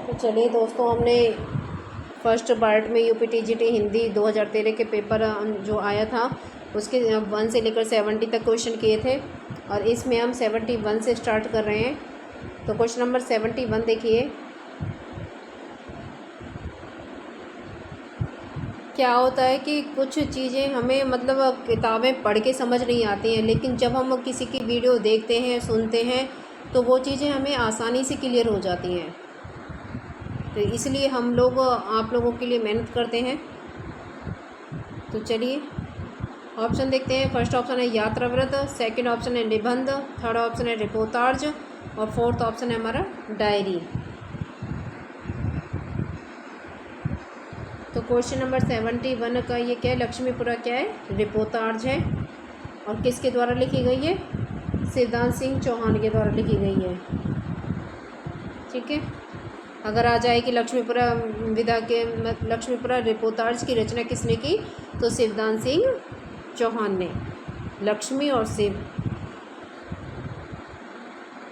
तो चलिए दोस्तों, हमने फर्स्ट पार्ट में यूपीटीजीटी हिंदी 2013 के पेपर जो आया था उसके 1 से लेकर 70 तक क्वेश्चन किए थे और इसमें हम 71 से स्टार्ट कर रहे हैं। तो क्वेश्चन नंबर 71 देखिए। क्या होता है कि कुछ चीज़ें हमें मतलब किताबें पढ़ के समझ नहीं आती हैं, लेकिन जब हम किसी की वीडियो देखते हैं, सुनते हैं, तो वो चीज़ें हमें आसानी से क्लियर हो जाती हैं। तो इसलिए हम लोग आप लोगों के लिए मेहनत करते हैं। तो चलिए ऑप्शन देखते हैं। फर्स्ट ऑप्शन है यात्राव्रत, सेकंड ऑप्शन है निबंध, थर्ड ऑप्शन है रिपोर्टाज और फोर्थ ऑप्शन है हमारा डायरी। तो क्वेश्चन नंबर 71 का ये क्या है, लक्ष्मीपुरा क्या है, रिपोर्टाज है और किसके द्वारा लिखी गई है, शिवदान सिंह चौहान के द्वारा लिखी गई है। ठीक है, अगर आ जाए कि लक्ष्मीपुरा विधा के लक्ष्मीपुरा रिपोर्टाज की रचना किसने की, तो शिवदान सिंह चौहान ने, लक्ष्मी और शिव।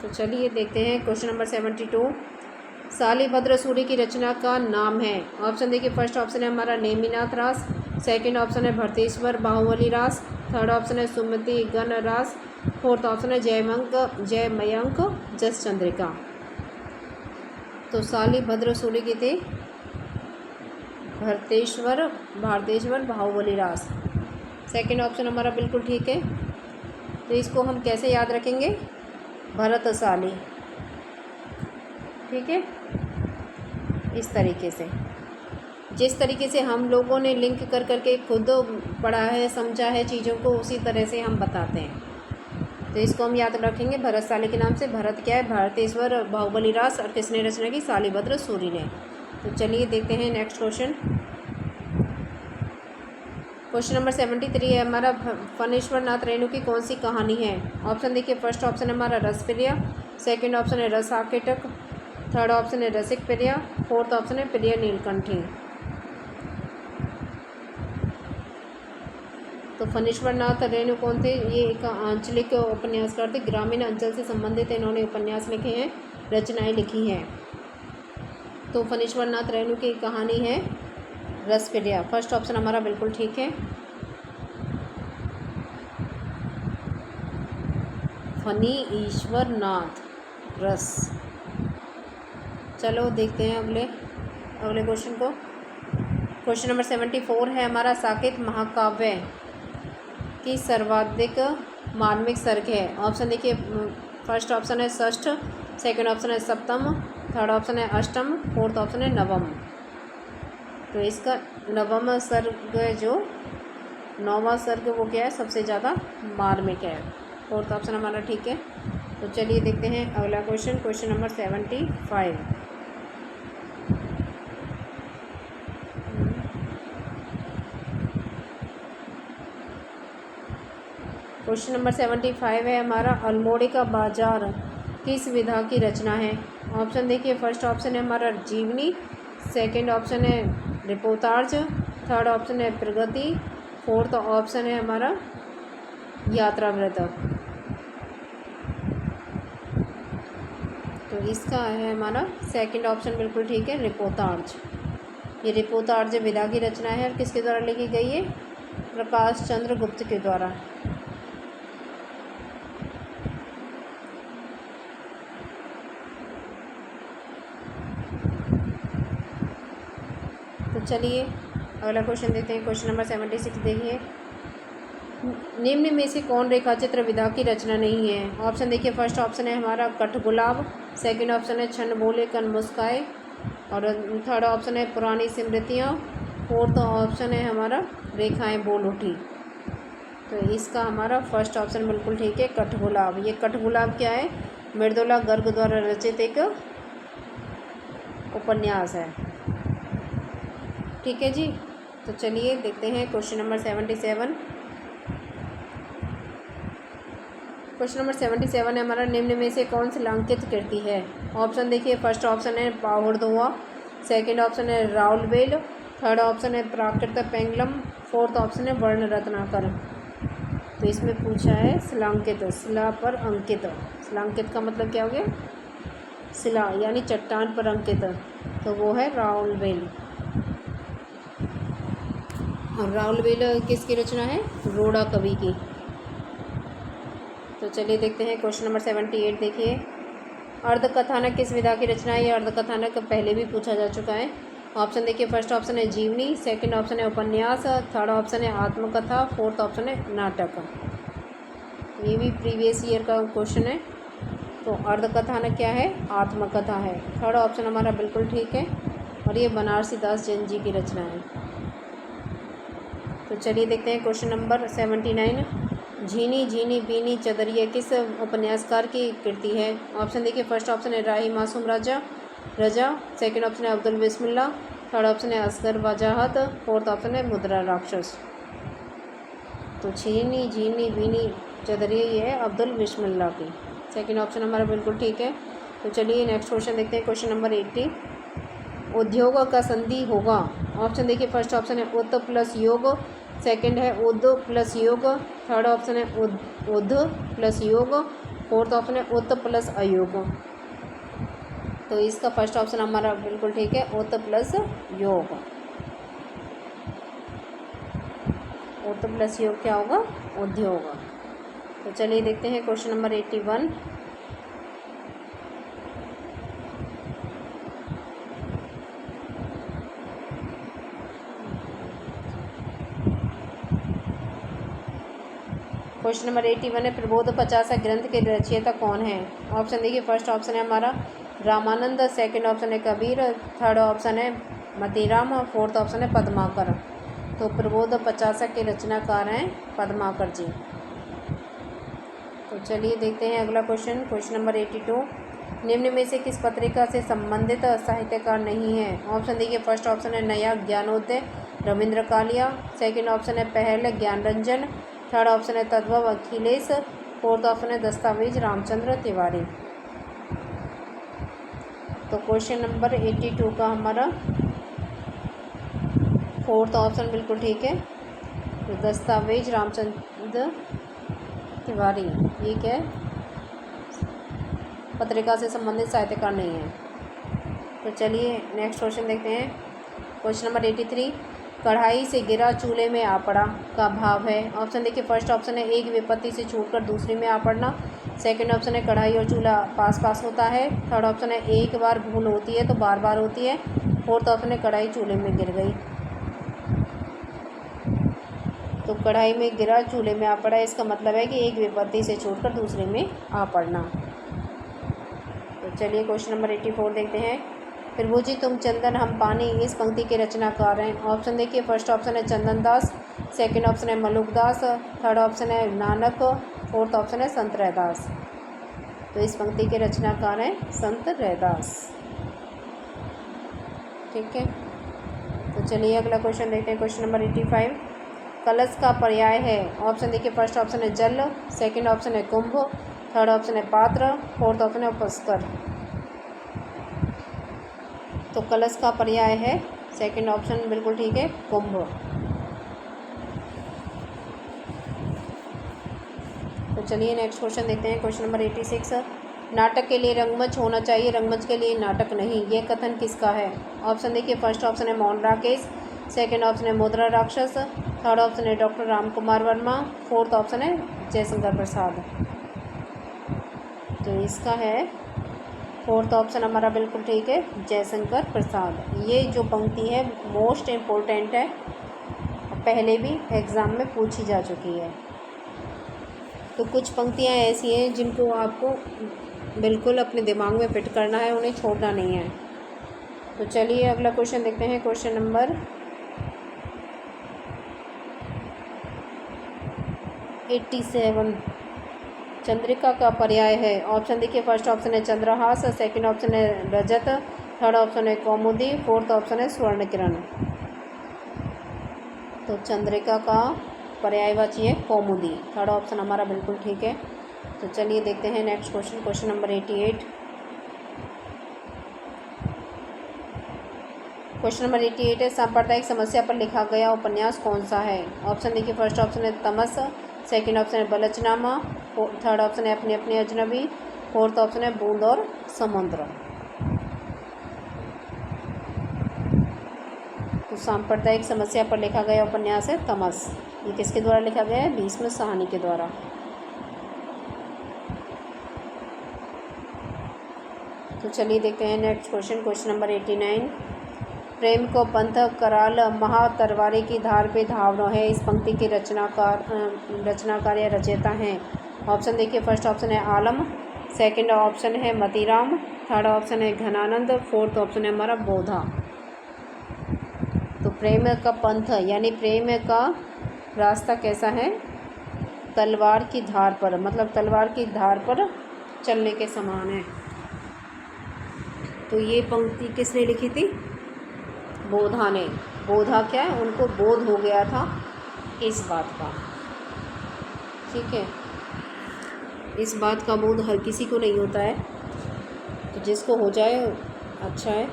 तो चलिए देखते हैं क्वेश्चन नंबर 72। शालिभद्र सूरी की रचना का नाम है। ऑप्शन देखिए। फर्स्ट ऑप्शन है हमारा नेमिनाथ रास, सेकंड ऑप्शन है भरतेश्वर बाहुबली रास, थर्ड ऑप्शन है सुमति गण रास, फोर्थ ऑप्शन है जयमयंक जस चंद्रिका। तो शालिभद्र सूरी की थे भारतेश्वर बाहुबली रास। सेकंड ऑप्शन हमारा बिल्कुल ठीक है। तो इसको हम कैसे याद रखेंगे, भरतशाली। ठीक है, इस तरीके से, जिस तरीके से हम लोगों ने लिंक कर करके खुद पढ़ा है, समझा है चीज़ों को, उसी तरह से हम बताते हैं। तो इसको हम याद रखेंगे भरतशाली के नाम से। भरत क्या है, भारतेश्वर बाहुबली रास, और किसने रचना की, शालिभद्र सूरी ने। तो चलिए देखते हैं नेक्स्ट क्वेश्चन। क्वेश्चन नंबर 73 है हमारा, फणीश्वर नाथ रेणु की कौन सी कहानी है। ऑप्शन देखिए। फर्स्ट ऑप्शन है हमारा रसप्रिया, सेकंड ऑप्शन है रस आकेटक, थर्ड ऑप्शन है रसिक प्रिया, फोर्थ ऑप्शन है प्रिय नीलकंठी। तो फणीश्वर नाथ रेणु कौन थे, ये एक आंचलिक उपन्यासकार थे, ग्रामीण अंचल से संबंधित इन्होंने उपन्यास लिखे हैं, रचनाएं लिखी हैं। तो फणीश्वर नाथ रेणु की कहानी है रसप्रिया। फर्स्ट ऑप्शन हमारा बिल्कुल ठीक है। फनी ईश्वर नाथ रस। चलो देखते हैं अगले क्वेश्चन को। क्वेश्चन नंबर 74 है हमारा, साकेत महाकाव्य की सर्वाधिक मार्मिक सर्ग है। ऑप्शन देखिए। फर्स्ट ऑप्शन है षष्ठ, सेकंड ऑप्शन है सप्तम, थर्ड ऑप्शन है अष्टम, फोर्थ ऑप्शन है नवम। तो इसका नवम सर्ग, जो नौवां सर्ग, वो क्या है, सबसे ज़्यादा मार्मिक है। फोर्थ ऑप्शन हमारा ठीक है। तो चलिए देखते हैं अगला question. Question number 75। Question number 75 है हमारा, अल्मोड़े का बाजार किस विधा की रचना है। ऑप्शन देखिए। फर्स्ट ऑप्शन है हमारा जीवनी, सेकंड ऑप्शन है रिपोर्टाज, थर्ड ऑप्शन है प्रगति, फोर्थ ऑप्शन है हमारा यात्राव्रत। तो इसका है हमारा सेकंड ऑप्शन बिल्कुल ठीक है, रिपोर्टाज। ये रिपोर्टाज विधा की रचना है और किसके द्वारा लिखी गई है, प्रकाश चंद्र गुप्त के द्वारा। तो चलिए अगला क्वेश्चन देते हैं। क्वेश्चन नंबर 76 देखिए। निम्न में से कौन रेखाचित्र विधा की रचना नहीं है। ऑप्शन देखिए। फर्स्ट ऑप्शन है हमारा कठगुलाब, सेकंड ऑप्शन है छन बोले कन मुस्काए, और थर्ड ऑप्शन है पुरानी स्मृतियाँ, फोर्थ ऑप्शन है हमारा रेखाएं बोल उठी। तो इसका हमारा फर्स्ट ऑप्शन बिल्कुल ठीक है, कठगुलाब। ये कठगुलाब क्या है, मृदुला गर्ग द्वारा रचित एक उपन्यास है। ठीक है जी। तो चलिए देखते हैं क्वेश्चन नंबर 77। क्वेश्चन नंबर 77 है हमारा, निम्न में से कौन शिलांकित कृति है। ऑप्शन देखिए। फर्स्ट ऑप्शन है पाहुड़-दोहा, सेकंड ऑप्शन है राउलवेल, थर्ड ऑप्शन है प्राकृत पेंगलम, फोर्थ ऑप्शन है वर्ण रत्नाकर। तो इसमें पूछा है शिलांकित, शिला पर अंकित। शिलांकित का मतलब क्या हो गया, शिला यानी चट्टान पर अंकित, तो वो है राउलवेल। और राउलवेल किसकी रचना है? रोड़ा कवि की। तो चलिए देखते हैं क्वेश्चन नंबर 78। देखिए, अर्धकथानक किस विधा की रचना है? ये अर्धकथानक पहले भी पूछा जा चुका है। ऑप्शन देखिए, फर्स्ट ऑप्शन है जीवनी, सेकंड ऑप्शन है उपन्यास, थर्ड ऑप्शन है आत्मकथा, फोर्थ ऑप्शन है नाटक। ये भी प्रीवियस ईयर का क्वेश्चन है। तो अर्धकथानक क्या है? आत्मकथा है। थर्ड ऑप्शन हमारा बिल्कुल ठीक है, और ये बनारसी दास जैन जी की रचना है। तो चलिए देखते हैं क्वेश्चन नंबर 79। झीनी झीनी बीनी चदरिया किस उपन्यासकार की कृति है? ऑप्शन देखिए, फर्स्ट ऑप्शन है राही मासूम रजा, सेकंड ऑप्शन है अब्दुल बिस्मिल्लाह, थर्ड ऑप्शन है असगर वजाहत, फोर्थ ऑप्शन है मुद्रा राक्षस। तो झीनी झीनी बीनी चदरिया ये है अब्दुल बिस्मिल्लाह की। सेकंड ऑप्शन हमारा बिल्कुल ठीक है। तो चलिए नेक्स्ट क्वेश्चन देखते हैं, क्वेश्चन नंबर 80। उद्योग का संधि होगा। ऑप्शन देखिए, फर्स्ट ऑप्शन है उत प्लस योग, सेकंड है उद प्लस योग, थर्ड ऑप्शन है उद प्लस योग, फोर्थ ऑप्शन है उत प्लस अयोग। तो इसका फर्स्ट ऑप्शन हमारा बिल्कुल ठीक है, उत प्लस योग। उत प्लस योग क्या होगा? उद्योग। तो चलिए देखते हैं क्वेश्चन नंबर 81। क्वेश्चन नंबर 81 है, प्रबोध 50 ग्रंथ के रचयिता कौन है? ऑप्शन देखिए, फर्स्ट ऑप्शन है हमारा रामानंद, सेकंड ऑप्शन है कबीर, थर्ड ऑप्शन है मतीराम, और फोर्थ ऑप्शन है पद्माकर। तो प्रबोध 50 के रचनाकार हैं पद्माकर जी। तो चलिए देखते हैं अगला क्वेश्चन, क्वेश्चन नंबर 82। निम्न में से किस पत्रिका से संबंधित साहित्यकार नहीं है? ऑप्शन देखिए, फर्स्ट ऑप्शन है नया ज्ञानोदय रविंद्र कालिया, सेकंड ऑप्शन है पहल ज्ञानरंजन, थर्ड ऑप्शन है तद्भव अखिलेश, फोर्थ ऑप्शन है दस्तावेज रामचंद्र तिवारी। तो क्वेश्चन नंबर 82 का हमारा फोर्थ ऑप्शन बिल्कुल ठीक है, तो दस्तावेज रामचंद्र तिवारी ये क्या है? पत्रिका से संबंधित साहित्यकार नहीं है। तो चलिए नेक्स्ट क्वेश्चन देखते हैं, क्वेश्चन नंबर 83। कढ़ाई से गिरा चूल्हे में आ पड़ा का भाव है? ऑप्शन देखिए, फर्स्ट ऑप्शन है एक विपत्ति से छूटकर दूसरी में आ पड़ना, सेकंड ऑप्शन है कढ़ाई और चूल्हा पास पास होता है, थर्ड ऑप्शन है एक बार भूल होती है तो बार बार होती है, फोर्थ ऑप्शन है कढ़ाई चूल्हे में गिर गई। तो कढ़ाई में गिरा चूल्हे में आ पड़ा, इसका मतलब है कि एक विपत्ति से छूटकर दूसरे में आ पड़ना। तो चलिए क्वेश्चन नंबर 84 देखते हैं। प्रभु जी तुम चंदन हम पानी इस पंक्ति के रचनाकार हैं? ऑप्शन देखिए, फर्स्ट ऑप्शन है चंदन दास, सेकंड ऑप्शन है मलुक दास, थर्ड ऑप्शन है नानक, फोर्थ ऑप्शन है संत रैदास। तो इस पंक्ति के रचनाकार हैं संत रैदास। ठीक है, तो चलिए अगला क्वेश्चन देखते हैं, क्वेश्चन नंबर 85। कलश का पर्याय है? ऑप्शन देखिए, फर्स्ट ऑप्शन है जल, सेकंड ऑप्शन है कुंभ, थर्ड ऑप्शन है पात्र, फोर्थ ऑप्शन है उपस्कर। तो कलश का पर्याय है सेकंड ऑप्शन बिल्कुल ठीक है, कुंभ। तो चलिए नेक्स्ट क्वेश्चन देखते हैं, क्वेश्चन नंबर 86। नाटक के लिए रंगमंच होना चाहिए, रंगमंच के लिए नाटक नहीं, ये कथन किसका है? ऑप्शन देखिए, फर्स्ट ऑप्शन है मोहन राकेश, सेकंड ऑप्शन है मुद्रा राक्षस, थर्ड ऑप्शन है doctor Ram Kumar Verma, fourth option है जयशंकर प्रसाद। तो इसका है फोर्थ ऑप्शन हमारा बिल्कुल ठीक है, जयशंकर प्रसाद। ये जो पंक्ति है मोस्ट इम्पोर्टेंट है, पहले भी एग्ज़ाम में पूछी जा चुकी है। तो कुछ पंक्तियाँ ऐसी हैं जिनको आपको बिल्कुल अपने दिमाग में फिट करना है, उन्हें छोड़ना नहीं है। तो चलिए अगला क्वेश्चन देखते हैं, क्वेश्चन नंबर 87। चंद्रिका का पर्याय है? ऑप्शन देखिए, फर्स्ट ऑप्शन है चंद्रहास, सेकंड ऑप्शन है रजत, थर्ड ऑप्शन है कौमुदी, फोर्थ ऑप्शन है स्वर्ण किरण। तो चंद्रिका का पर्यायवाची है कौमुदी, थर्ड ऑप्शन हमारा बिल्कुल ठीक है। तो चलिए देखते हैं next question, question number 88। Question number 88 है, सांप्रदायिक समस्या पर लिखा गया उपन्यास कौन सा है? ऑप्शन देखिए, फर्स्ट ऑप्शन है तमस, सेकंड ऑप्शन है बलचनामा, थर्ड ऑप्शन है अपने अपने अजनबी, फोर्थ ऑप्शन है बूंद और समुद्र। तो सांप्रदायिक समस्या पर लिखा गया उपन्यास है तमस। ये किसके द्वारा लिखा गया है? भीष्म साहनी के द्वारा। तो चलिए देखते हैं नेक्स्ट क्वेश्चन। Question number 89। प्रेम को पंथ कराल महातरवारी की धार पे धावनो है। इस पंक्ति के रचनाकार या रचयिता हैं। ऑप्शन देखिए, फर्स्ट ऑप्शन है आलम, सेकंड ऑप्शन है मतीराम, थर्ड ऑप्शन है घनानंद, फोर्थ ऑप्शन है हमारा बोधा। तो प्रेम का पंथ यानी प्रेम का रास्ता कैसा है? तलवार की धार पर, मतलब तलवार की धार पर चलने के समान है। तो ये पंक्ति किसने लिखी थी? बोधा ने। बोधा क्या है? उनको बोध हो गया था इस बात का, ठीक है। इस बात का बोध हर किसी को नहीं होता है, तो जिसको हो जाए अच्छा है।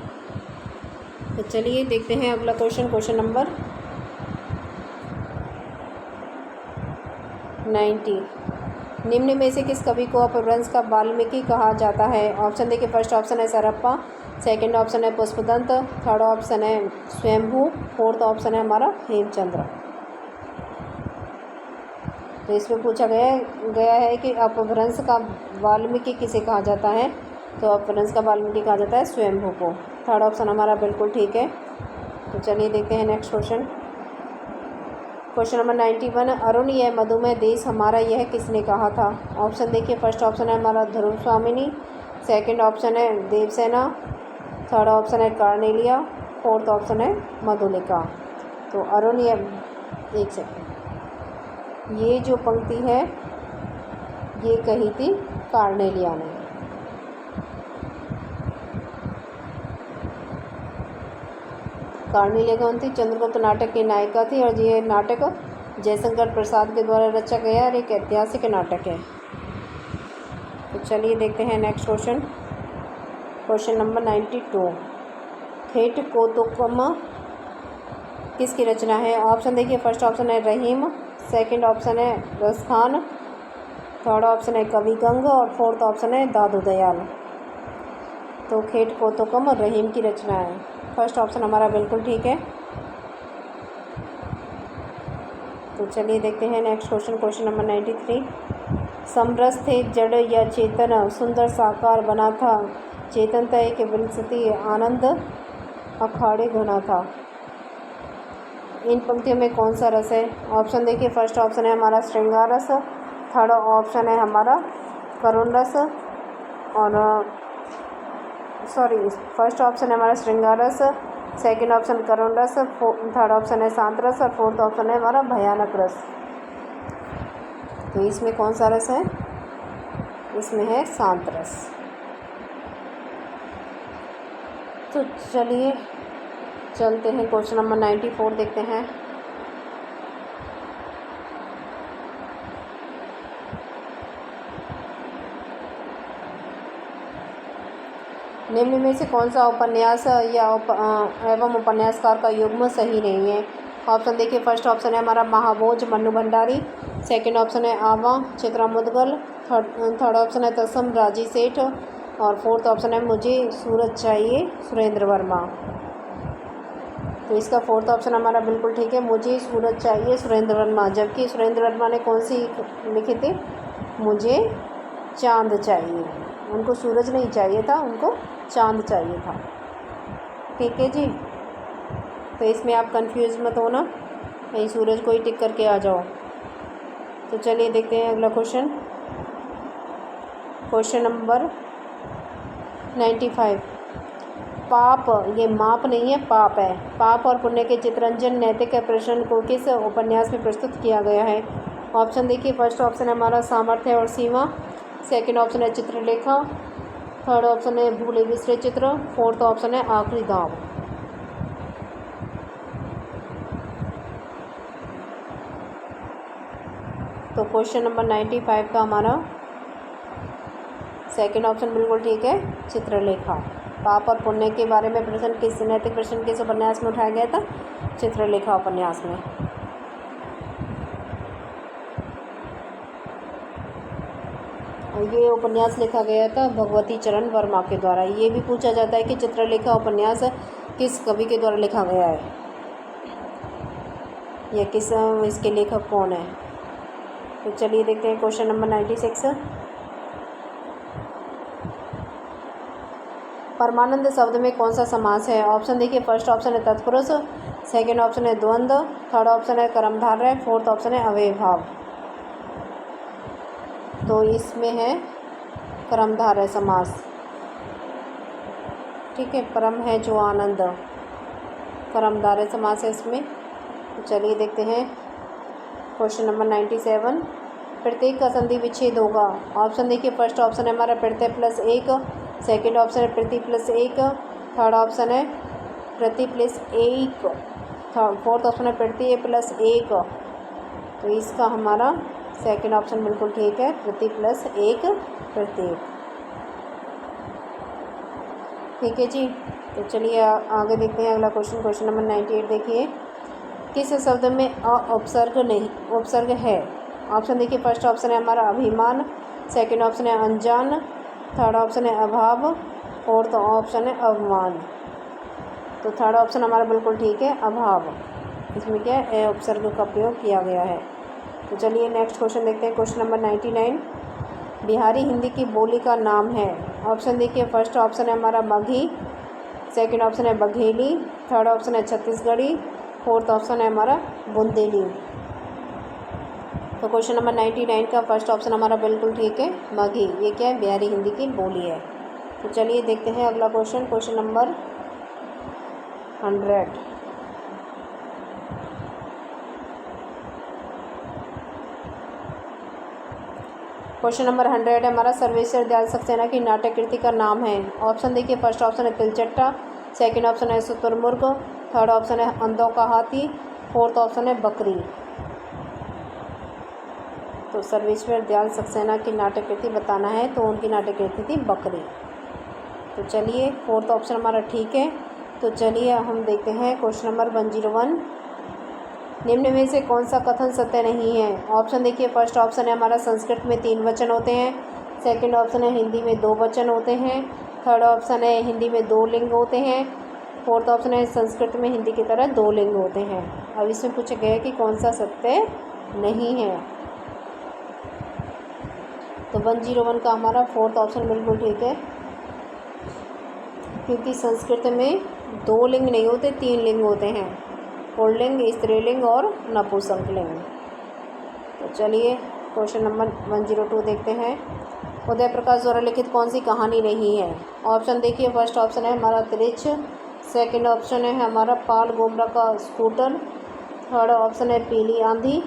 तो चलिए देखते हैं अगला क्वेश्चन। Question number 90। निम्न में से किस कवि को अपभ्रंश का वाल्मीकि कहा जाता है? ऑप्शन देखिए, फर्स्ट ऑप्शन है सरप्पा, सेकंड ऑप्शन है पुष्पदंत, थर्ड ऑप्शन है स्वयंभू, फोर्थ ऑप्शन है हमारा हेमचंद्र। तो इसमें पूछा गया है कि अपभ्रंश का वाल्मीकि किसे कहा जाता है? तो अपभ्रंश का वाल्मीकि कहा जाता है स्वयंभू को। थर्ड ऑप्शन हमारा बिल्कुल ठीक है। तो चलिए देखते हैं next question. Question number 91। Arun यह मधुमेह देश हमारा यह किसने कहा था? ऑप्शन देखिए, फर्स्ट ऑप्शन है हमारा ध्रुव स्वामिनी, सेकंड ऑप्शन है देवसेना, थर्ड ऑप्शन है कार्नेलिया, फोर्थ ऑप्शन है मधुलिका। तो अरुण यह, एक सेकंड, ये जो पंक्ति है ये कही थी कार्नेलिया ने। कार्नेलिया कौन थी? चंद्रगुप्त नाटक की नायिका थी और ये नाटक जयशंकर प्रसाद के द्वारा रचा गया और एक ऐतिहासिक नाटक है। तो चलिए देखते हैं नेक्स्ट क्वेश्चन। Question number 92। खेट कोतुकम किसकी रचना है? ऑप्शन देखिए, फर्स्ट ऑप्शन है रहीम, सेकंड ऑप्शन है रसखान, थर्ड ऑप्शन है कवि गंग और फोर्थ ऑप्शन है दादू दयाल। तो खेट कोतुकम रहीम की रचना है। फर्स्ट ऑप्शन हमारा बिल्कुल ठीक है। तो चलिए देखते हैं नेक्स्ट क्वेश्चन। Question number 93। समरस थे जड़ या चेतन, सुंदर साकार बना था, चेतन तय के विलसती आनंद अखाड़े घना था। इन पंक्तियों में कौन सा रस है? ऑप्शन देखिए, फर्स्ट ऑप्शन है हमारा श्रृंगार रस, थर्ड ऑप्शन है हमारा करुण रस और फर्स्ट ऑप्शन है हमारा श्रृंगार रस, सेकंड ऑप्शन करुण रस, थर्ड ऑप्शन है शांत रस और फोर्थ ऑप्शन है हमारा भयानक रस। तो इसमें कौन सा रस है? इसमें है शांत रस। तो चलिए चलते हैं क्वेश्चन नंबर 94 देखते हैं। निम्न में से कौन सा उपन्यास या एवं उपन्यासकार का युग्म सही नहीं है? ऑप्शन देखिए, फर्स्ट ऑप्शन है हमारा महाभोज मन्नू भंडारी, सेकंड ऑप्शन है आवा चित्रा मुदगल, थर्ड ऑप्शन है तसम राजी सेठ और फोर्थ ऑप्शन है मुझे सूरज चाहिए सुरेंद्र वर्मा। तो इसका फोर्थ ऑप्शन हमारा बिल्कुल ठीक है, मुझे सूरज चाहिए सुरेंद्र वर्मा। जबकि सुरेंद्र वर्मा ने कौन सी लिखी थी? मुझे चांद चाहिए। उनको सूरज नहीं चाहिए था, उनको चांद चाहिए था। ठीक है जी। तो इसमें आप कंफ्यूज मत होना, कहीं सूरज को ही टिक करके आ जाओ। तो चलिए देखते हैं अगला क्वेश्चन। Question number 95। पाप, ये माप नहीं है, पाप है। पाप और पुण्य के चित्रंजन नैतिक प्रश्न को किस उपन्यास में प्रस्तुत किया गया है? ऑप्शन देखिए, फर्स्ट ऑप्शन है हमारा सामर्थ्य और सीमा, सेकंड ऑप्शन है चित्रलेखा, थर्ड ऑप्शन है भूले बिसरे चित्र, फोर्थ ऑप्शन है आखिरी दाव। तो क्वेश्चन नंबर 95 का हमारा सेकंड ऑप्शन बिल्कुल ठीक है, चित्रलेखा। पाप और पुण्य के बारे में प्रश्न किस नैतिक प्रश्न किस उपन्यास में उठाया गया था? चित्रलेखा उपन्यास में। ये उपन्यास लिखा गया था भगवती चरण वर्मा के द्वारा। ये भी पूछा जाता है कि चित्रलेखा उपन्यास किस कवि के द्वारा लिखा गया है? या किस इसके लेखक कौन है। तो चलिए देखते हैं क्वेश्चन नंबर 96। परमानंद शब्द में कौन सा समास है। ऑप्शन देखिए, फर्स्ट ऑप्शन है तत्पुरुष, सेकंड ऑप्शन है द्वंद्व, थर्ड ऑप्शन है कर्मधारय, फोर्थ ऑप्शन है अव्ययभाव। तो इसमें है कर्मधारय समास। ठीक है, परम है जो आनंद, कर्मधारय समास है इसमें। तो चलिए देखते हैं क्वेश्चन नंबर 97। प्रत्येक का संधि विच्छेद होगा। ऑप्शन देखिए, फर्स्ट ऑप्शन है हमारा प्रत्यय प्लस एक, सेकंड ऑप्शन है प्रति प्लस एक, थर्ड ऑप्शन है प्रति प्लस एक, फोर्थ ऑप्शन है प्रत्यय प्लस एक। तो इसका हमारा सेकंड ऑप्शन बिल्कुल ठीक है, प्रति प्लस एक प्रत्येक। ठीक है जी। तो चलिए आगे देखते हैं अगला क्वेश्चन। क्वेश्चन नंबर 98 देखिए, किस शब्द में उपसर्ग नहीं उपसर्ग है। ऑप्शन देखिए, फर्स्ट ऑप्शन है हमारा अभिमान, सेकंड ऑप्शन है अनजान, थर्ड ऑप्शन है अभाव, फोर्थ ऑप्शन है अवमान। तो थर्ड ऑप्शन हमारा बिल्कुल ठीक है, अभाव। इसमें क्या है, उपसर्ग का प्रयोग किया गया है। तो चलिए नेक्स्ट क्वेश्चन देखते हैं। क्वेश्चन नंबर 99, बिहारी हिंदी की बोली का नाम है। ऑप्शन देखिए, फर्स्ट ऑप्शन है हमारा मगही, सेकंड ऑप्शन है बघेली, थर्ड ऑप्शन है छत्तीसगढ़ी, फोर्थ ऑप्शन है हमारा बुंदेली। तो क्वेश्चन नंबर 99 का फर्स्ट ऑप्शन हमारा बिल्कुल ठीक है, मगही। ये क्या है, बिहारी हिंदी की बोली है। तो चलिए देखते हैं अगला question. Question number 100। Question number 100 है हमारा, सर्वेश्वर दयाल सक्सेना की नाट्य कृति का नाम है। ऑप्शन देखिए, फर्स्ट ऑप्शन है तिलचट्टा, सेकंड ऑप्शन है शुतुरमुर्ग, थर्ड ऑप्शन है अंधों का हाथी, फोर्थ ऑप्शन है बकरी। तो सर्वेश्वर दयाल सक्सेना की नाट्य कृति बताना है, तो उनकी नाट्य कृति थी बकरी। तो चलिए फोर्थ ऑप्शन हमारा ठीक है। तो चलिए हम देखते हैं क्वेश्चन नंबर 101। निम्न में से कौन सा कथन सत्य नहीं है। ऑप्शन देखिए, फर्स्ट ऑप्शन है हमारा संस्कृत में 3 वचन होते हैं, सेकंड ऑप्शन है हिंदी में 2 वचन होते हैं, थर्ड ऑप्शन है हिंदी में 2 लिंग होते हैं, फोर्थ ऑप्शन है संस्कृत में हिंदी की तरह 2 लिंग होते हैं। अब इसमें पूछा गया है कि कौन सा सत्य नहीं है। तो 101 का हमारा फोर्थ ऑप्शन बिल्कुल ठीक है, क्योंकि संस्कृत में 2 लिंग नहीं होते, 3 लिंग होते हैं, पुल्लिंग, स्त्रीलिंग और नपुंसकलिंग। तो चलिए क्वेश्चन नंबर 102 देखते हैं। उदय प्रकाश द्वारा लिखित कौन सी कहानी नहीं है। ऑप्शन देखिए, फर्स्ट ऑप्शन है हमारा त्रिछ, सेकंड ऑप्शन है हमारा पाल गोमरा का स्कूटर, थर्ड ऑप्शन है पीली आंधी,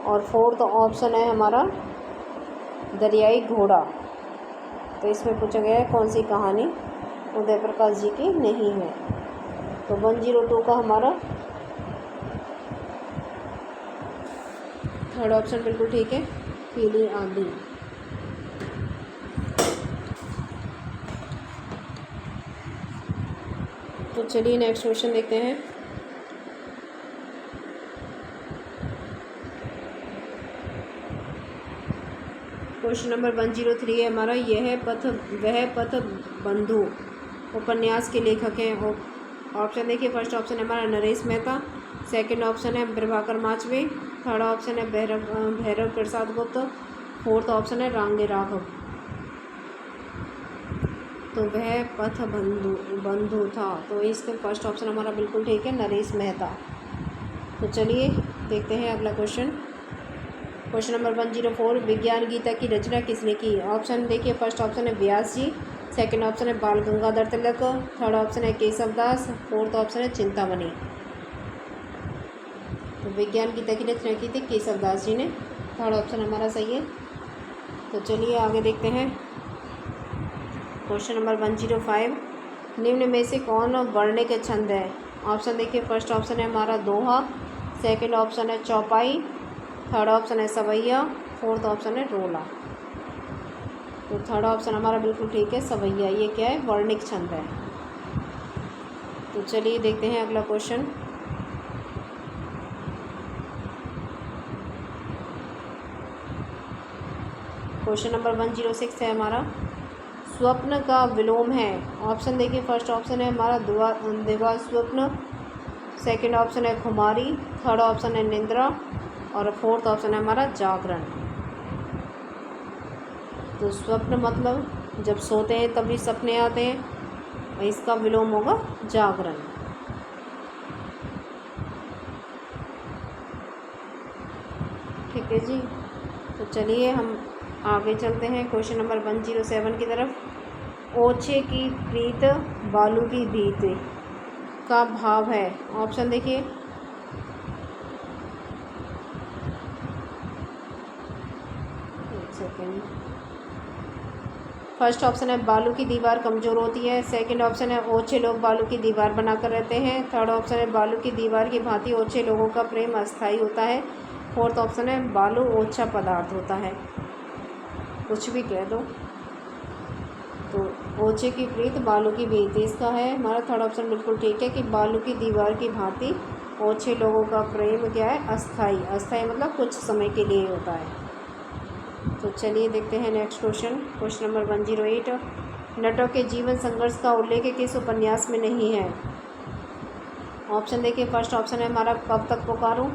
और फोर्थ ऑप्शन है हमारा दरियाई घोड़ा। तो इसमें पूछा गया है कौन सी कहानी उदय प्रकाश जी की नहीं है। तो 102 का हमारा थर्ड ऑप्शन बिल्कुल ठीक है, पीली आंधी। तो चलिए नेक्स्ट क्वेश्चन देखते हैं। क्वेश्चन नंबर 103 है हमारा, यह पथ वह पथ बंधु उपन्यास के लेखक हैं। ऑप्शन देखिए, फर्स्ट ऑप्शन है हमारा नरेश मेहता, सेकंड ऑप्शन है प्रभाकर माचवे, थर्ड ऑप्शन है भैरव प्रसाद गुप्त, फोर्थ ऑप्शन है रांगे राघव। तो वह पथ बंधु था, तो इसका फर्स्ट ऑप्शन हमारा बिल्कुल ठीक है, नरेश मेहता। तो चलिए देखते हैं अगला क्वेश्चन। क्वेश्चन नंबर 104, विज्ञान गीता की रचना किसने की। ऑप्शन देखिए, फर्स्ट ऑप्शन है व्यास जी, सेकंड ऑप्शन है बाल गंगाधर तिलक, थर्ड ऑप्शन है केशव दास, फोर्थ ऑप्शन है चिंतामणि। तो विज्ञान गीता की रचना की थी केशव दास जी ने, थर्ड ऑप्शन हमारा सही है। तो चलिए आगे देखते हैं क्वेश्चन नंबर 105, निम्न में से कौन वर्णिक छंद है। ऑप्शन देखिए, फर्स्ट ऑप्शन है हमारा दोहा, सेकंड ऑप्शन है चौपाई, थर्ड ऑप्शन है सवैया, फोर्थ ऑप्शन है रोला। तो थर्ड ऑप्शन हमारा बिल्कुल ठीक है, सवैया। ये क्या है, वर्णिक छंद है। तो चलिए देखते हैं अगला क्वेश्चन। क्वेश्चन नंबर 106 है हमारा, स्वप्न का विलोम है। ऑप्शन देखिए, फर्स्ट ऑप्शन है हमारा दिवा स्वप्न, सेकंड ऑप्शन है खुमारी, थर्ड ऑप्शन है निंद्रा और फोर्थ ऑप्शन है हमारा जागरण। तो स्वप्न मतलब जब सोते हैं तभी सपने आते हैं, इसका विलोम होगा जागरण। ठीक है जी। तो चलिए हम आगे चलते हैं क्वेश्चन नंबर 107 की तरफ। ओछे की प्रीत बालू की भीत का भाव है। ऑप्शन देखिए, एक सेकेंड। फर्स्ट ऑप्शन है बालू की दीवार कमज़ोर होती है। सेकंड ऑप्शन है ओछे लोग बालू की दीवार बनाकर रहते हैं। थर्ड ऑप्शन है बालू की दीवार की भांति ओछे लोगों का प्रेम अस्थायी होता है। फोर्थ ऑप्शन है बालू ओछा पदार्थ होता है। कुछ भी कह दो। तो ओछे की प्रीत बालू की भीत, इसका है हमारा थर्ड ऑप्शन बिल्कुल ठीक है कि बालू की दीवार की भांति ओछे लोगों का प्रेम क्या है, अस्थाई। अस्थाई मतलब कुछ समय के लिए होता है। तो चलिए देखते हैं नेक्स्ट क्वेश्चन, क्वेश्चन नंबर 108। नटों के जीवन संघर्ष का उल्लेख किस उपन्यास में नहीं है। ऑप्शन देखिए, फर्स्ट ऑप्शन है हमारा कब तक पुकारूं,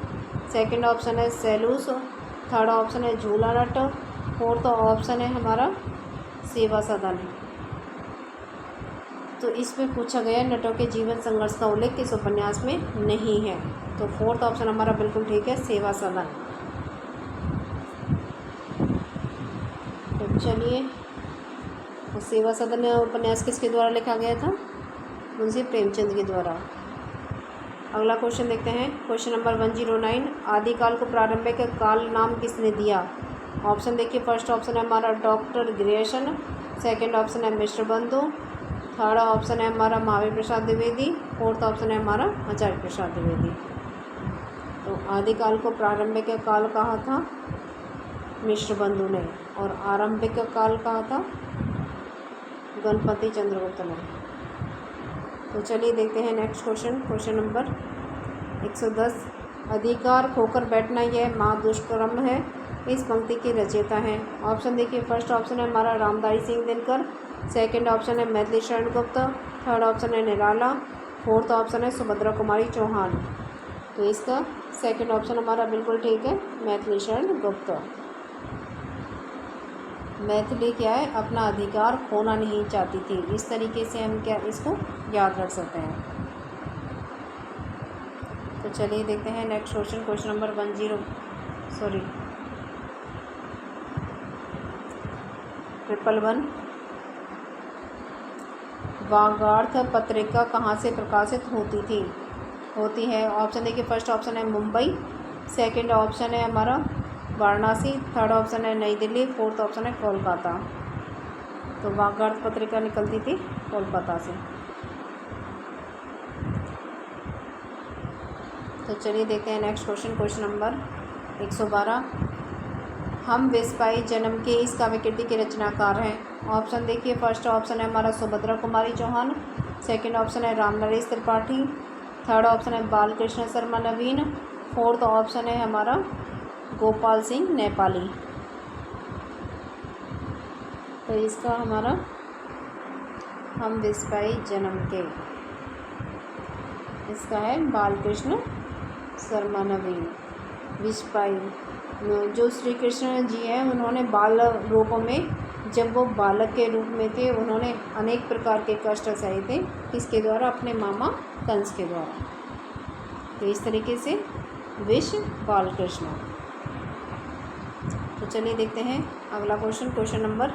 सेकंड ऑप्शन है सैलूस, थर्ड ऑप्शन है झूला नट, फोर्थ ऑप्शन है हमारा सेवा सदन। तो इसमें पूछा गया नटों के जीवन संघर्ष का उल्लेख किस उपन्यास में नहीं है। तो फोर्थ ऑप्शन हमारा बिल्कुल ठीक है, सेवा सदन। तो चलिए, तो सेवा सदन उपन्यास किसके द्वारा लिखा गया था, मुंशी प्रेमचंद के द्वारा। अगला क्वेश्चन देखते हैं, क्वेश्चन नंबर 109। आदिकाल को प्रारंभिक काल नाम किसने दिया। ऑप्शन देखिए, फर्स्ट ऑप्शन है हमारा डॉक्टर ग्रेसन, सेकंड ऑप्शन है मिश्र बंधु, थर्ड ऑप्शन है हमारा महावीर प्रसाद द्विवेदी, फोर्थ ऑप्शन है हमारा आचार्य प्रसाद द्विवेदी। तो आदिकाल को प्रारंभिक काल कहा था मिश्र बंधु ने और आरंभिक काल कहा था गणपति चंद्रगुप्त ने। तो चलिए देखते हैं नेक्स्ट क्वेश्चन, क्वेश्चन नंबर 110। अधिकार खोकर बैठना यह महादुष्कर्म है, इस पंक्ति के रचयिता हैं। ऑप्शन देखिए, फर्स्ट ऑप्शन है हमारा रामधारी सिंह दिनकर, सेकंड ऑप्शन है मैथिली शरण गुप्त, थर्ड ऑप्शन है निराला, फोर्थ ऑप्शन है सुभद्रा कुमारी चौहान। तो इसका सेकंड ऑप्शन हमारा बिल्कुल ठीक है, मैथिली शरण गुप्त। मैथिली क्या है, अपना अधिकार खोना नहीं चाहती थी। इस तरीके से हम क्या इसको याद रख सकते हैं। तो चलिए देखते हैं नेक्स्ट क्वेश्चन, क्वेश्चन नंबर 111। वागार्थ पत्रिका कहाँ से प्रकाशित होती है। ऑप्शन देखिए, फर्स्ट ऑप्शन है मुंबई, सेकंड ऑप्शन है हमारा वाराणसी, थर्ड ऑप्शन है नई दिल्ली, फोर्थ ऑप्शन है कोलकाता। तो वागार्थ पत्रिका निकलती थी कोलकाता से। तो चलिए देखते हैं नेक्स्ट क्वेश्चन, क्वेश्चन नंबर 112। हम वेश्पाई जन्म के इस काव्य कृति के रचनाकार हैं। ऑप्शन देखिए, फर्स्ट ऑप्शन है हमारा सुभद्रा कुमारी चौहान, सेकंड ऑप्शन है राम नरेश त्रिपाठी, थर्ड ऑप्शन है बालकृष्ण शर्मा नवीन, फोर्थ ऑप्शन है हमारा गोपाल सिंह नेपाली। तो इसका हमारा हम वेश्पाई जन्म के, इसका है बालकृष्ण शर्मा नवीन। वेश्पाई जो श्री कृष्ण जी हैं, उन्होंने बाल रूप में, जब वो बालक के रूप में थे, उन्होंने अनेक प्रकार के कष्ट सहे थे। किसके द्वारा, अपने मामा कंस के द्वारा। तो इस तरीके से विष बालकृष्ण। तो चलिए देखते हैं अगला क्वेश्चन, क्वेश्चन नंबर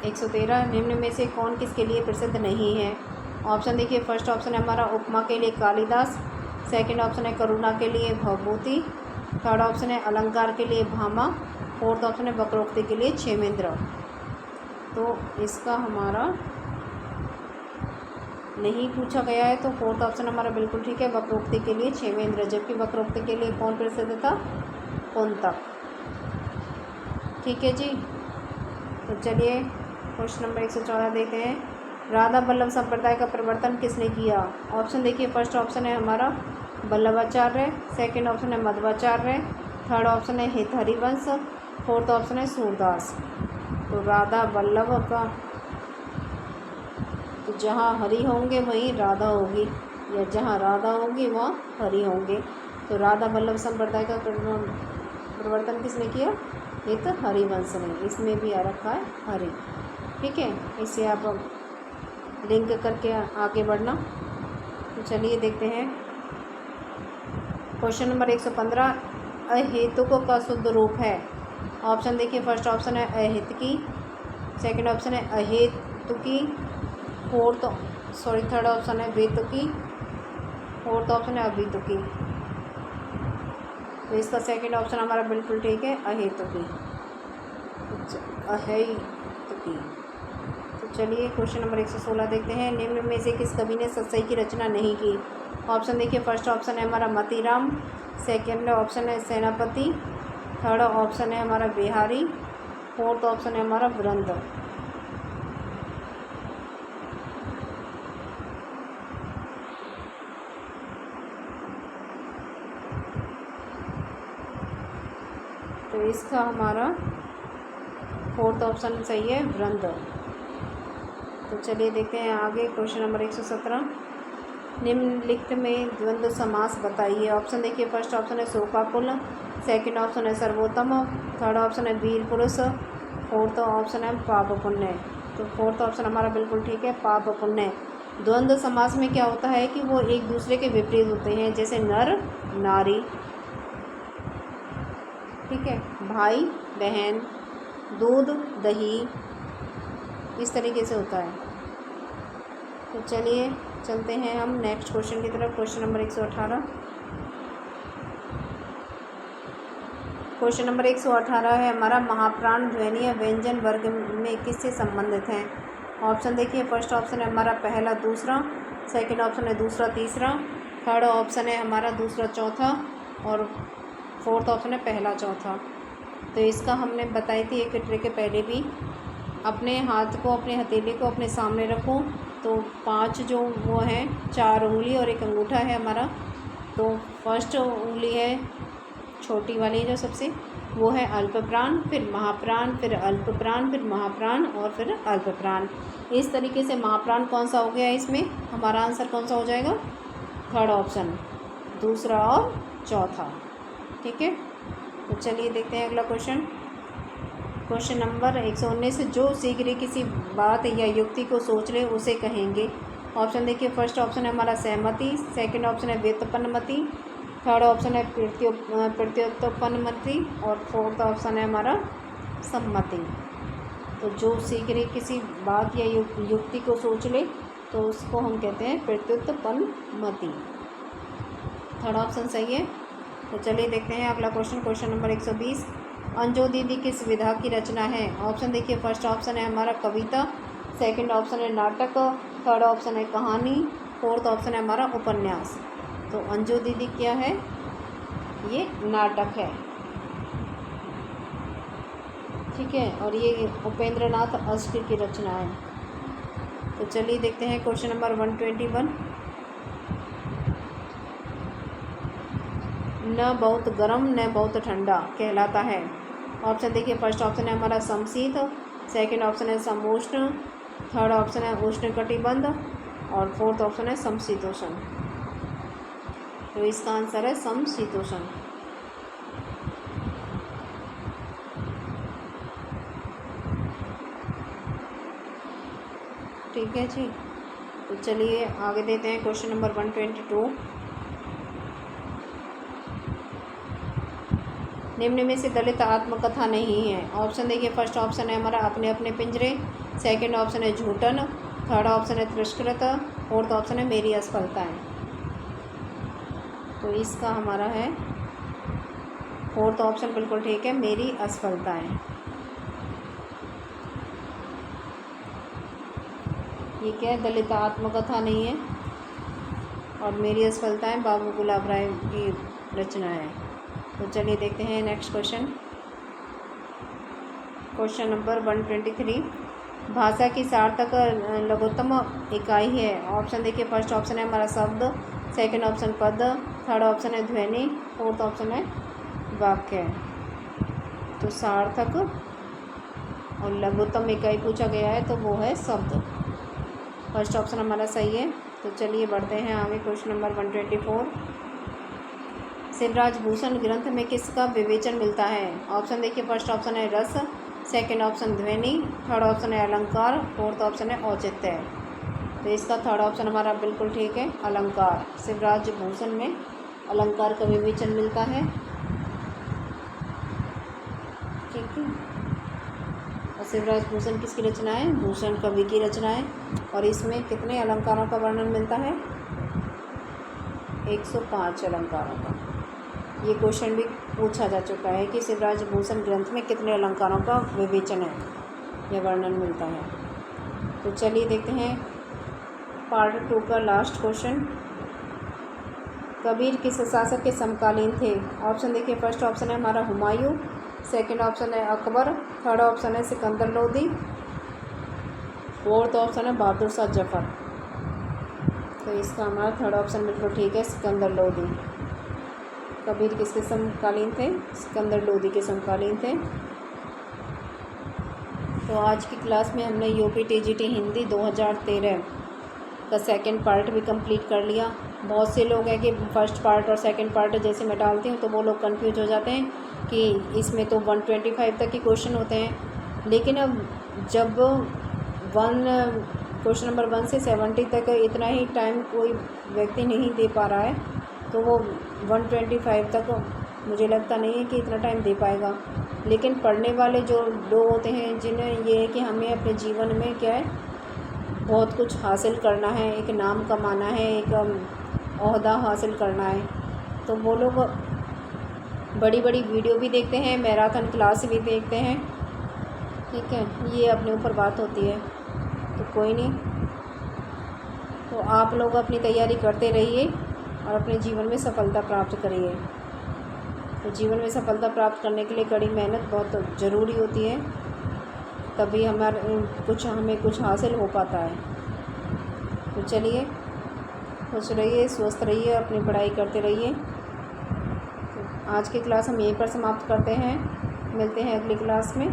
113। निम्न में से कौन किसके लिए प्रसिद्ध नहीं है। ऑप्शन देखिए, फर्स्ट ऑप्शन है हमारा उपमा के लिए कालिदास, सेकंड ऑप्शन है करुणा के लिए भवभूति, थर्ड ऑप्शन है अलंकार के लिए भामा, फोर्थ ऑप्शन है वक्रोक्ति के लिए क्षेमेंद्र। तो इसका हमारा नहीं पूछा गया है, तो फोर्थ ऑप्शन हमारा बिल्कुल ठीक है, वक्रोक्ति के लिए क्षेमेंद्र। जबकि वक्रोक्ति के लिए कौन प्रसिद्ध था, कुंतक। ठीक है जी। तो चलिए क्वेश्चन नंबर 114 देखते हैं। राधा वल्लभ संप्रदाय का प्रवर्तन किसने किया। ऑप्शन देखिए, फर्स्ट ऑप्शन है हमारा वल्लभाचार्य, सेकंड ऑप्शन है मध्वाचार्य, थर्ड ऑप्शन है हरिवंश, फोर्थ ऑप्शन है सूरदास। तो राधा वल्लभ का तो जहाँ हरि होंगे वहीं राधा होगी, या जहाँ राधा होगी वहाँ हरि होंगे। तो राधा वल्लभ संप्रदाय का प्रवर्तन किसने किया? ये तो हरिवंश ने, इसमें भी आ रखा है हरि। ठीक है, इसे आप लिंक करके आगे बढ़ना। तो चलिए देखते हैं क्वेश्चन नंबर 115। अहेतुक का शुद्ध रूप है। ऑप्शन देखिए, फर्स्ट ऑप्शन है अहेतुकी, सेकंड ऑप्शन है अहेतुकी, थर्ड ऑप्शन है वेतुकी, फोर्थ ऑप्शन है अभितुकी। तो इसका सेकंड ऑप्शन हमारा बिल्कुल ठीक है, अहेतुकी, अहेतुकी। तो चलिए क्वेश्चन नंबर 116 देखते हैं। निम्न में से किस कवि ने सतसई की रचना नहीं की? ऑप्शन देखिए, फर्स्ट ऑप्शन है हमारा मतीराम, सेकंड ऑप्शन है सेनापति, थर्ड ऑप्शन है हमारा बिहारी, फोर्थ ऑप्शन है हमारा वृंद। तो इसका हमारा फोर्थ ऑप्शन सही है, वृंद। तो चलिए देखते हैं आगे क्वेश्चन नंबर 117। निम्नलिखित में द्वंद्व समास बताइए। ऑप्शन देखिए, फर्स्ट ऑप्शन है शोकाकुल, सेकंड ऑप्शन है सर्वोत्तम, थर्ड ऑप्शन है वीर पुरुष, फोर्थ ऑप्शन है पाप पुण्य। तो फोर्थ ऑप्शन हमारा बिल्कुल ठीक है, पाप पुण्य। द्वंद्व समास में क्या होता है कि वो एक दूसरे के विपरीत होते हैं, जैसे नर नारी, ठीक है, भाई बहन, दूध दही, इस तरीके से होता है। तो चलिए चलते हैं हम नेक्स्ट क्वेश्चन की तरफ। Question number 118। क्वेश्चन नंबर 118 है हमारा, महाप्राण ध्वनि या व्यंजन वर्ग में किससे संबंधित हैं? ऑप्शन देखिए, फर्स्ट ऑप्शन है हमारा पहला दूसरा, सेकंड ऑप्शन है दूसरा तीसरा, थर्ड ऑप्शन है हमारा दूसरा चौथा, और फोर्थ ऑप्शन है पहला चौथा। तो इसका हमने बताई थी एक ट्रिक पहले भी। अपने हाथ को, अपने हथेली को अपने सामने रखो, तो 5 जो वो हैं, 4 उंगली और एक अंगूठा है हमारा। तो फर्स्ट उंगली है छोटी वाली जो सबसे, वो है अल्प प्राण, फिर महाप्राण, फिर अल्प प्राण, फिर महाप्राण और फिर अल्प प्राण। इस तरीके से महाप्राण कौन सा हो गया इसमें? हमारा आंसर कौन सा हो जाएगा? थर्ड ऑप्शन, दूसरा और चौथा। ठीक है, तो चलिए देखते हैं अगला क्वेश्चन। Question number 119। जो शीघ्र ही किसी बात या युक्ति को सोच ले उसे कहेंगे। ऑप्शन देखिए, फर्स्ट ऑप्शन है हमारा सहमति, सेकंड ऑप्शन है व्युत्पन्नमति, थर्ड ऑप्शन है प्रत्युत्पन्नमति और फोर्थ ऑप्शन है हमारा सम्मति। तो जो शीघ्र ही किसी बात या युक्ति को सोच ले तो उसको हम कहते हैं प्रत्युत्पन्नमति। थर्ड ऑप्शन सही है। तो चलिए देखते हैं अगला क्वेश्चन। Question number 120। अंजू दीदी किस विधा की रचना है? ऑप्शन देखिए, फर्स्ट ऑप्शन है हमारा कविता, सेकंड ऑप्शन है नाटक, थर्ड ऑप्शन है कहानी, फोर्थ ऑप्शन है हमारा उपन्यास। तो अंजू दीदी क्या है? ये नाटक है, ठीक है, और ये उपेंद्र नाथ अष्ट की रचना है। तो चलिए देखते हैं क्वेश्चन नंबर 121। न बहुत गर्म न बहुत ठंडा कहलाता है। ऑप्शन देखिए, फर्स्ट ऑप्शन है हमारा समशीत, सेकंड ऑप्शन है समोष्ण, थर्ड ऑप्शन है उष्णकटिबंध और फोर्थ ऑप्शन है समशीतोष्ण। तो इसका आंसर है समशीतोष्ण। ठीक है जी, तो चलिए आगे देते हैं क्वेश्चन नंबर 122। निम्न में से दलित आत्मकथा नहीं है। ऑप्शन देखिए, फर्स्ट ऑप्शन है हमारा अपने अपने पिंजरे, सेकंड ऑप्शन है झूठन, थर्ड ऑप्शन है तिरस्कृत, फोर्थ ऑप्शन है मेरी असफलताएं। तो इसका हमारा है फोर्थ ऑप्शन बिल्कुल ठीक है, मेरी असफलताएं। ये क्या है? दलित आत्मकथा नहीं है, और मेरी असफलताएं बाबू गुलाब राय की रचना है। तो चलिए देखते हैं नेक्स्ट क्वेश्चन। Question number 123। भाषा की सार्थक लघुत्तम इकाई है। ऑप्शन देखिए, फर्स्ट ऑप्शन है हमारा शब्द, सेकंड ऑप्शन पद, थर्ड ऑप्शन है ध्वनि, फोर्थ ऑप्शन है वाक्य। तो सार्थक और लघुत्तम इकाई पूछा गया है तो वो है शब्द। फर्स्ट ऑप्शन हमारा सही है। तो चलिए बढ़ते हैं आगे। क्वेश्चन नंबर 124, शिवराज भूषण ग्रंथ में किसका विवेचन मिलता है? ऑप्शन देखिए, फर्स्ट ऑप्शन है रस, सेकंड ऑप्शन ध्वनि, थर्ड ऑप्शन है अलंकार, फोर्थ ऑप्शन है औचित्य। तो इसका थर्ड ऑप्शन हमारा बिल्कुल ठीक है, अलंकार। शिवराज भूषण में अलंकार का विवेचन मिलता है। ठीक है। और शिवराज भूषण किसकी रचना है? भूषण कवि की रचना है। और इसमें कितने अलंकारों का वर्णन मिलता है? 105 अलंकारों का। ये क्वेश्चन भी पूछा जा चुका है कि शिवराज भूषण ग्रंथ में कितने अलंकारों का विवेचन है या वर्णन मिलता है। तो चलिए देखते हैं पार्ट 2 का लास्ट क्वेश्चन। कबीर किस शासक के समकालीन थे? ऑप्शन देखिए, फर्स्ट ऑप्शन है हमारा हुमायूं, सेकंड ऑप्शन है अकबर, थर्ड ऑप्शन है सिकंदर लोदी, फोर्थ ऑप्शन है बहादुर शाह जफर। तो इसका हमारा थर्ड ऑप्शन बिल्कुल ठीक है, सिकंदर लोदी। कबीर किसके समकालीन थे? सिकंदर लोदी के समकालीन थे। तो आज की क्लास में हमने यूपी टीजीटी हिंदी 2013 का सेकंड पार्ट भी कंप्लीट कर लिया। बहुत से लोग हैं कि फर्स्ट पार्ट और सेकंड पार्ट जैसे मैं डालती हूँ तो वो लोग कंफ्यूज हो जाते हैं कि इसमें तो 125 तक के क्वेश्चन होते हैं, लेकिन अब जब क्वेश्चन नंबर 1 से 70 तक इतना ही टाइम कोई व्यक्ति नहीं दे पा रहा है, तो वो 125 तक मुझे लगता नहीं है कि इतना टाइम दे पाएगा। लेकिन पढ़ने वाले जो लोग होते हैं, जिन्हें ये है कि हमें अपने जीवन में क्या है, बहुत कुछ हासिल करना है, एक नाम कमाना है, एक ओहदा हासिल करना है, तो वो लोग बड़ी बड़ी वीडियो भी देखते हैं, मैराथन क्लास भी देखते हैं। ठीक है, ये अपने ऊपर बात होती है। तो कोई नहीं, तो आप लोग अपनी तैयारी करते रहिए और अपने जीवन में सफलता प्राप्त करिए। तो जीवन में सफलता प्राप्त करने के लिए कड़ी मेहनत बहुत ज़रूरी होती है, तभी हमें कुछ हासिल हो पाता है। तो चलिए, खुश रहिए, स्वस्थ रहिए, अपनी पढ़ाई करते रहिए। तो आज की क्लास हम यहीं पर समाप्त करते हैं। मिलते हैं अगली क्लास में।